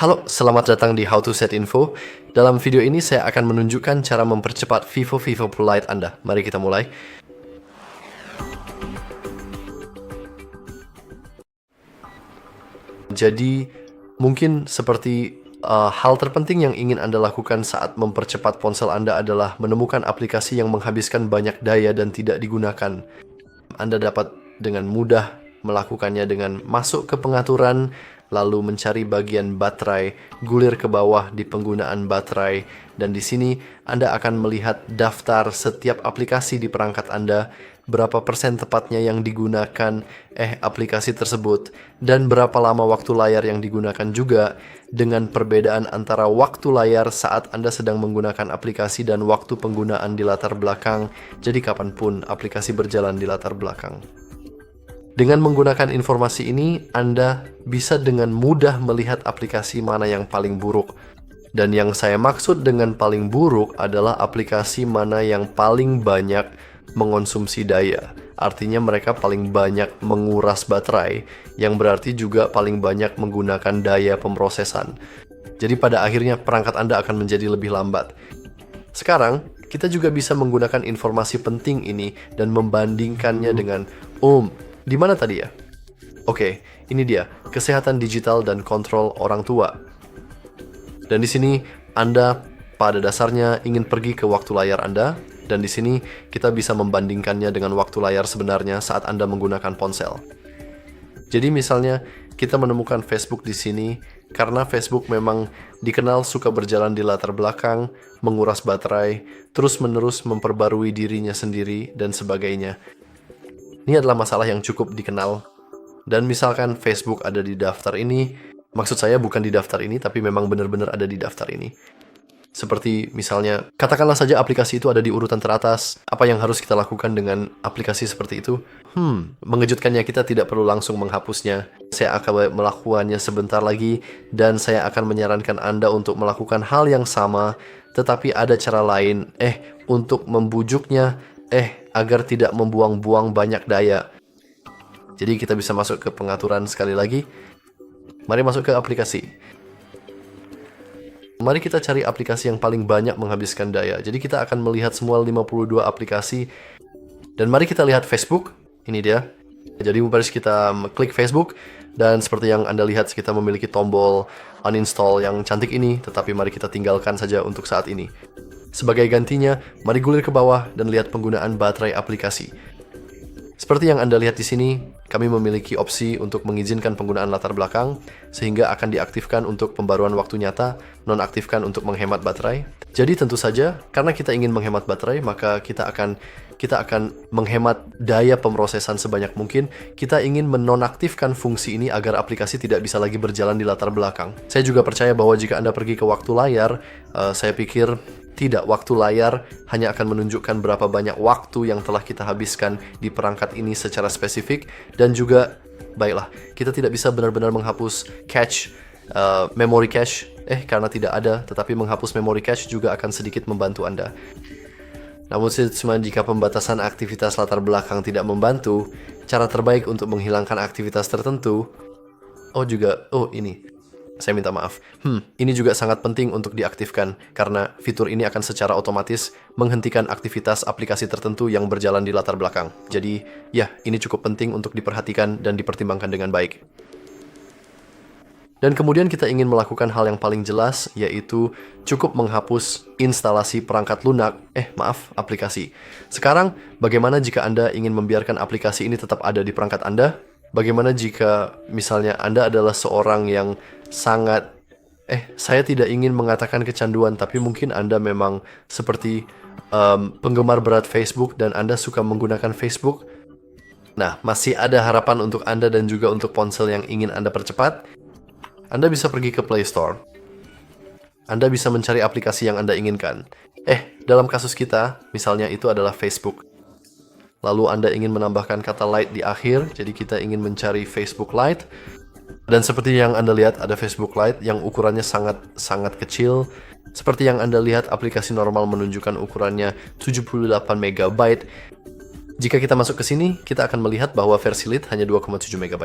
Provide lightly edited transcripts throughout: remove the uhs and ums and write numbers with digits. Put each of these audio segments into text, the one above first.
Halo, selamat datang di How to Set Info. Dalam video ini saya akan menunjukkan cara mempercepat Vivo Pro Lite Anda. Mari kita mulai. Jadi, mungkin seperti hal terpenting yang ingin Anda lakukan saat mempercepat ponsel Anda adalah menemukan aplikasi yang menghabiskan banyak daya dan tidak digunakan. Anda dapat dengan mudah melakukannya dengan masuk ke pengaturan, lalu mencari bagian baterai, gulir ke bawah di penggunaan baterai, dan di sini Anda akan melihat daftar setiap aplikasi di perangkat Anda, berapa persen tepatnya yang digunakan aplikasi tersebut, dan berapa lama waktu layar yang digunakan juga, dengan perbedaan antara waktu layar saat Anda sedang menggunakan aplikasi dan waktu penggunaan di latar belakang, jadi kapanpun aplikasi berjalan di latar belakang. Dengan menggunakan informasi ini, Anda bisa dengan mudah melihat aplikasi mana yang paling buruk. Dan yang saya maksud dengan paling buruk adalah aplikasi mana yang paling banyak mengonsumsi daya. Artinya mereka paling banyak menguras baterai, yang berarti juga paling banyak menggunakan daya pemrosesan. Jadi pada akhirnya perangkat Anda akan menjadi lebih lambat. Sekarang, kita juga bisa menggunakan informasi penting ini dan membandingkannya dengan di mana tadi ya? Oke, ini dia, kesehatan digital dan kontrol orang tua. Dan di sini Anda pada dasarnya ingin pergi ke waktu layar Anda, dan di sini kita bisa membandingkannya dengan waktu layar sebenarnya saat Anda menggunakan ponsel. Jadi misalnya kita menemukan Facebook di sini karena Facebook memang dikenal suka berjalan di latar belakang, menguras baterai, terus-menerus memperbarui dirinya sendiri dan sebagainya. Ini adalah masalah yang cukup dikenal. Dan misalkan Facebook ada di daftar ini, maksud saya bukan di daftar ini, tapi memang benar-benar ada di daftar ini. Seperti misalnya, katakanlah saja aplikasi itu ada di urutan teratas. Apa yang harus kita lakukan dengan aplikasi seperti itu? Mengejutkannya kita tidak perlu langsung menghapusnya. Saya akan melakukannya sebentar lagi, dan saya akan menyarankan Anda untuk melakukan hal yang sama, tetapi ada cara lain, untuk membujuknya, agar tidak membuang-buang banyak daya. Jadi kita bisa masuk ke pengaturan sekali lagi. Mari masuk ke aplikasi. Mari kita cari aplikasi yang paling banyak menghabiskan daya. Jadi kita akan melihat semua 52 aplikasi. Dan mari kita lihat Facebook. Ini dia. Jadi mari kita klik Facebook. Dan seperti yang Anda lihat, kita memiliki tombol uninstall yang cantik ini. Tetapi mari kita tinggalkan saja untuk saat ini. Sebagai gantinya, mari gulir ke bawah dan lihat penggunaan baterai aplikasi. Seperti yang Anda lihat di sini, kami memiliki opsi untuk mengizinkan penggunaan latar belakang, sehingga akan diaktifkan untuk pembaruan waktu nyata, nonaktifkan untuk menghemat baterai. Jadi tentu saja, karena kita ingin menghemat baterai, maka kita akan menghemat daya pemrosesan sebanyak mungkin. Kita ingin menonaktifkan fungsi ini agar aplikasi tidak bisa lagi berjalan di latar belakang. Saya juga percaya bahwa jika Anda pergi ke waktu layar, saya pikir tidak, waktu layar hanya akan menunjukkan berapa banyak waktu yang telah kita habiskan di perangkat ini secara spesifik, dan juga, baiklah, kita tidak bisa benar-benar menghapus cache, memory cache, karena tidak ada, tetapi menghapus memory cache juga akan sedikit membantu Anda. Namun jika pembatasan aktivitas latar belakang tidak membantu, cara terbaik untuk menghilangkan aktivitas tertentu, ini. Saya minta maaf. Ini juga sangat penting untuk diaktifkan, karena fitur ini akan secara otomatis menghentikan aktivitas aplikasi tertentu yang berjalan di latar belakang. Jadi, ya, ini cukup penting untuk diperhatikan dan dipertimbangkan dengan baik. Dan kemudian kita ingin melakukan hal yang paling jelas, yaitu cukup menghapus instalasi perangkat lunak, aplikasi. Sekarang, bagaimana jika Anda ingin membiarkan aplikasi ini tetap ada di perangkat Anda? Bagaimana jika misalnya Anda adalah seorang yang sangat, saya tidak ingin mengatakan kecanduan, tapi mungkin Anda memang seperti penggemar berat Facebook dan Anda suka menggunakan Facebook. Nah, masih ada harapan untuk Anda dan juga untuk ponsel yang ingin Anda percepat. Anda bisa pergi ke Play Store. Anda bisa mencari aplikasi yang Anda inginkan. Dalam kasus kita, misalnya itu adalah Facebook. Lalu Anda ingin menambahkan kata Lite di akhir, jadi kita ingin mencari Facebook Lite. Dan seperti yang Anda lihat, ada Facebook Lite yang ukurannya sangat kecil. Seperti yang Anda lihat, aplikasi normal menunjukkan ukurannya 78 MB. Jika kita masuk ke sini, kita akan melihat bahwa versi Lite hanya 2,7 MB.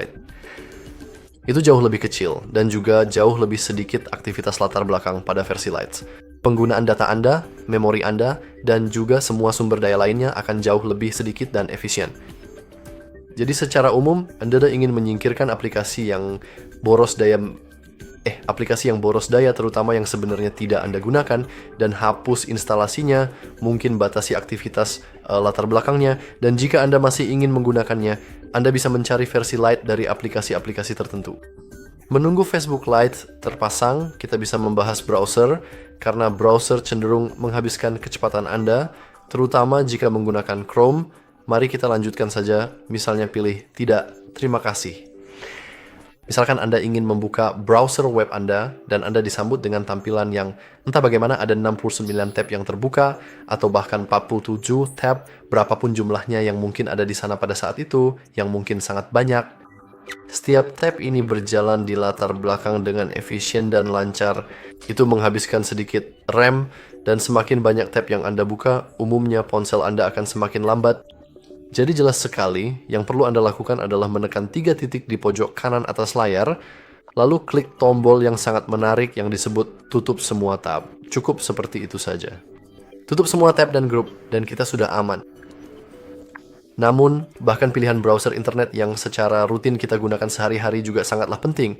Itu jauh lebih kecil dan juga jauh lebih sedikit aktivitas latar belakang pada versi Lite. Penggunaan data Anda, memori Anda, dan juga semua sumber daya lainnya akan jauh lebih sedikit dan efisien. Jadi secara umum, Anda ingin menyingkirkan aplikasi yang boros daya terutama yang sebenarnya tidak Anda gunakan, dan hapus instalasinya, mungkin batasi aktivitas latar belakangnya, dan jika Anda masih ingin menggunakannya, Anda bisa mencari versi Lite dari aplikasi-aplikasi tertentu. Menunggu Facebook Lite terpasang, kita bisa membahas browser, karena browser cenderung menghabiskan kecepatan Anda, terutama jika menggunakan Chrome. Mari kita lanjutkan saja, misalnya pilih tidak, terima kasih. Misalkan Anda ingin membuka browser web Anda dan Anda disambut dengan tampilan yang entah bagaimana ada 69 tab yang terbuka atau bahkan 47 tab, berapapun jumlahnya yang mungkin ada di sana pada saat itu, yang mungkin sangat banyak. Setiap tab ini berjalan di latar belakang dengan efisien dan lancar. Itu menghabiskan sedikit RAM, dan semakin banyak tab yang Anda buka, umumnya ponsel Anda akan semakin lambat. Jadi jelas sekali, yang perlu Anda lakukan adalah menekan 3 titik di pojok kanan atas layar, lalu klik tombol yang sangat menarik yang disebut tutup semua tab. Cukup seperti itu saja. Tutup semua tab dan grup, dan kita sudah aman. Namun, bahkan pilihan browser internet yang secara rutin kita gunakan sehari-hari juga sangatlah penting.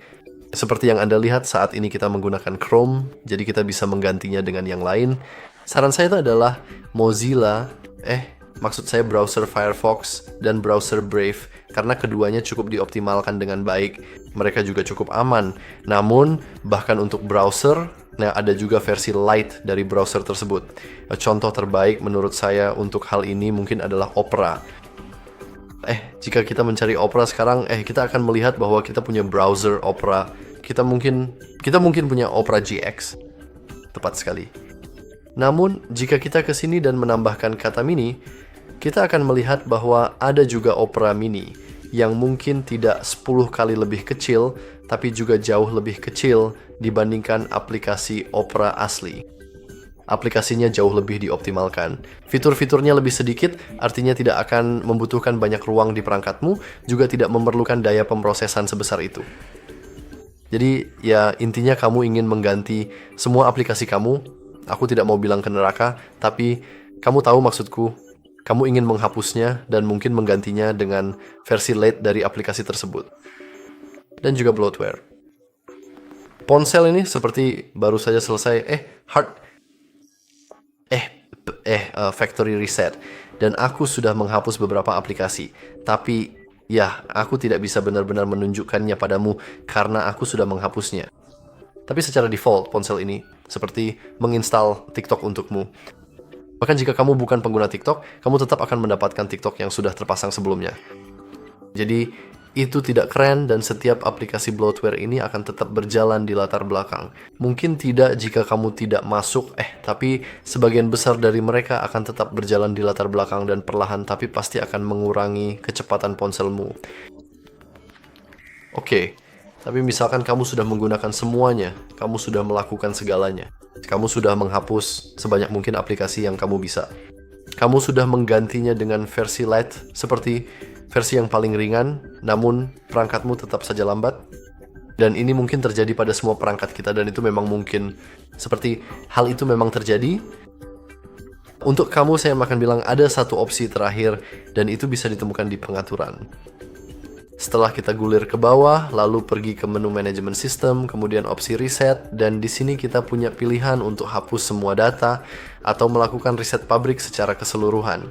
Seperti yang Anda lihat saat ini kita menggunakan Chrome, jadi kita bisa menggantinya dengan yang lain. Saran saya itu adalah Mozilla, maksud saya browser Firefox dan browser Brave, karena keduanya cukup dioptimalkan dengan baik. Mereka juga cukup aman. Namun, bahkan untuk browser, ada juga versi Lite dari browser tersebut. Contoh terbaik menurut saya untuk hal ini mungkin adalah Opera. Jika kita mencari Opera sekarang, kita akan melihat bahwa kita punya browser Opera. Kita mungkin punya Opera GX. Tepat sekali. Namun, jika kita ke sini dan menambahkan kata mini, kita akan melihat bahwa ada juga Opera Mini yang mungkin tidak 10 kali lebih kecil, tapi juga jauh lebih kecil dibandingkan aplikasi Opera asli. Aplikasinya jauh lebih dioptimalkan. Fitur-fiturnya lebih sedikit, artinya tidak akan membutuhkan banyak ruang di perangkatmu, juga tidak memerlukan daya pemrosesan sebesar itu. Jadi ya intinya kamu ingin mengganti semua aplikasi kamu. Aku tidak mau bilang ke neraka, tapi kamu tahu maksudku. Kamu ingin menghapusnya dan mungkin menggantinya dengan versi Lite dari aplikasi tersebut. Dan juga bloatware. Ponsel ini seperti baru saja selesai factory reset, dan aku sudah menghapus beberapa aplikasi. Tapi ya, aku tidak bisa benar-benar menunjukkannya padamu karena aku sudah menghapusnya. Tapi secara default ponsel ini seperti menginstal TikTok untukmu. Bahkan jika kamu bukan pengguna TikTok, kamu tetap akan mendapatkan TikTok yang sudah terpasang sebelumnya. Jadi, itu tidak keren dan setiap aplikasi bloatware ini akan tetap berjalan di latar belakang. Mungkin tidak jika kamu tidak masuk, tapi sebagian besar dari mereka akan tetap berjalan di latar belakang dan perlahan tapi pasti akan mengurangi kecepatan ponselmu. Oke, tapi misalkan kamu sudah menggunakan semuanya, kamu sudah melakukan segalanya. Kamu sudah menghapus sebanyak mungkin aplikasi yang kamu bisa. Kamu sudah menggantinya dengan versi Lite, seperti versi yang paling ringan, namun perangkatmu tetap saja lambat. Dan ini mungkin terjadi pada semua perangkat kita, dan itu memang mungkin. Seperti hal itu memang terjadi. Untuk kamu, saya akan bilang ada satu opsi terakhir, dan itu bisa ditemukan di pengaturan. Setelah kita gulir ke bawah, lalu pergi ke menu manajemen sistem, kemudian opsi reset, dan di sini kita punya pilihan untuk hapus semua data atau melakukan reset pabrik secara keseluruhan.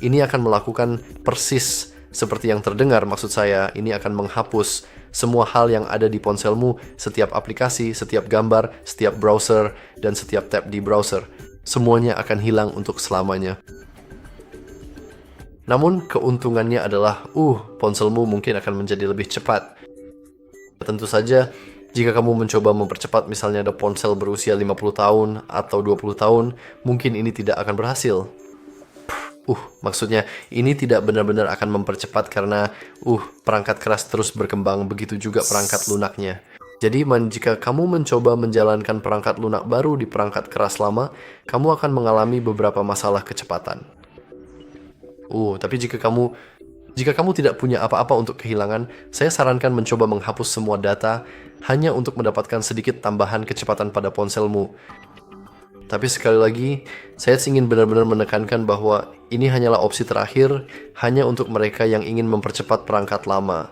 Ini akan melakukan persis seperti yang terdengar, maksud saya, ini akan menghapus semua hal yang ada di ponselmu, setiap aplikasi, setiap gambar, setiap browser, dan setiap tab di browser. Semuanya akan hilang untuk selamanya. Namun keuntungannya adalah, ponselmu mungkin akan menjadi lebih cepat. Tentu saja, jika kamu mencoba mempercepat, misalnya ada ponsel berusia 50 tahun atau 20 tahun, mungkin ini tidak akan berhasil. Maksudnya, ini tidak benar-benar akan mempercepat karena, perangkat keras terus berkembang, begitu juga perangkat lunaknya. Jadi, jika kamu mencoba menjalankan perangkat lunak baru di perangkat keras lama, kamu akan mengalami beberapa masalah kecepatan. Tapi jika Jika kamu tidak punya apa-apa untuk kehilangan, saya sarankan mencoba menghapus semua data hanya untuk mendapatkan sedikit tambahan kecepatan pada ponselmu. Tapi sekali lagi, saya ingin benar-benar menekankan bahwa ini hanyalah opsi terakhir hanya untuk mereka yang ingin mempercepat perangkat lama.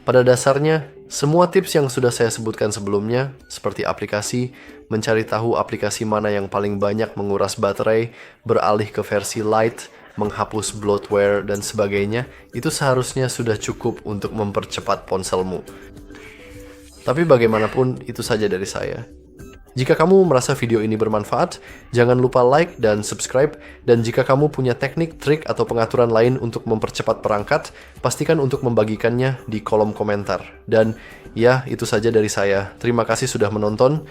Pada dasarnya, semua tips yang sudah saya sebutkan sebelumnya, seperti aplikasi, mencari tahu aplikasi mana yang paling banyak menguras baterai, beralih ke versi light, menghapus bloatware, dan sebagainya, itu seharusnya sudah cukup untuk mempercepat ponselmu. Tapi bagaimanapun, itu saja dari saya. Jika kamu merasa video ini bermanfaat, jangan lupa like dan subscribe. Dan jika kamu punya teknik, trik, atau pengaturan lain untuk mempercepat perangkat, pastikan untuk membagikannya di kolom komentar. Dan ya, itu saja dari saya. Terima kasih sudah menonton.